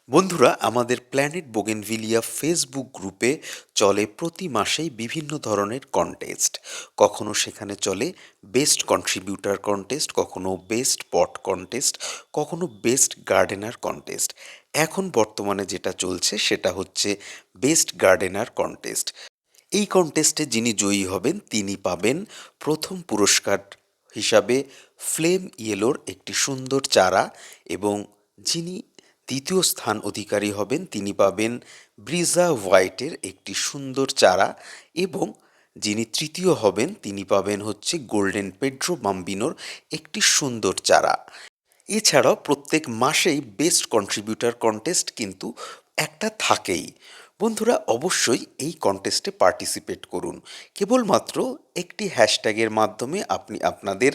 বন্ধুরা, আমাদের planet bougainvillea Facebook গ্রুপে চলে প্রতি মাসেই বিভিন্ন ধরনের কন্টেস্ট। কখনো সেখানে চলে বেস্ট কন্ট্রিবিউটর কন্টেস্ট, কখনো বেস্ট পট কন্টেস্ট, কখনো বেস্ট গার্ডেনার কন্টেস্ট। এখন বর্তমানে যেটা চলছে সেটা হচ্ছে বেস্ট গার্ডেনার কন্টেস্ট। এই কন্টেস্টে যিনি জয়ী হবেন তিনি পাবেন প্রথম পুরস্কার হিসাবে ফ্লেম ইয়েলোর একটি সুন্দর চারা, এবং যিনি দ্বিতীয় স্থান অধিকারী হবেন তিনি পাবেন ব্রিজা হোয়াইটের একটি সুন্দর চারা, এবং যিনি তৃতীয় হবেন তিনি পাবেন হচ্ছে গোল্ডেন পেড্রো বাম্বিনোর একটি সুন্দর চারা। এছাড়াও প্রত্যেক মাসেই বেস্ট কন্ট্রিবিউটর কন্টেস্ট কিন্তু একটা থাকেই। বন্ধুরা, অবশ্যই এই কন্টেস্টে পার্টিসিপেট করুন। কেবলমাত্র একটি হ্যাশট্যাগের মাধ্যমে আপনি আপনাদের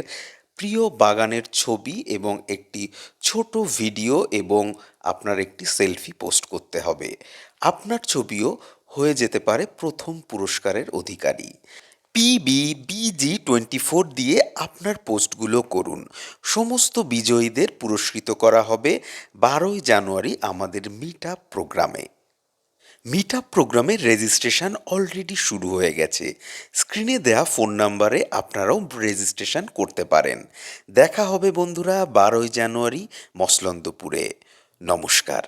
প্রিয় বাগানের ছবি এবং একটি ছোট ভিডিও এবং আপনার একটি সেলফি পোস্ট করতে হবে। আপনার ছবিও হয়ে যেতে পারে প্রথম পুরস্কারের অধিকারী। PBBG24 দিয়ে আপনার পোস্টগুলো করুন। সমস্ত বিজয়ীদের পুরস্কৃত করা হবে 12ই জানুয়ারি আমাদের মিট আপ প্রোগ্রামে। মিট আপ প্রোগ্রামের রেজিস্ট্রেশন অলরেডি শুরু হয়ে গেছে। স্ক্রিনে দেয়া ফোন নাম্বারে আপনারাও রেজিস্ট্রেশন করতে পারেন। দেখা হবে বন্ধুরা 12ই জানুয়ারি মসলন্দপুরে। নমস্কার।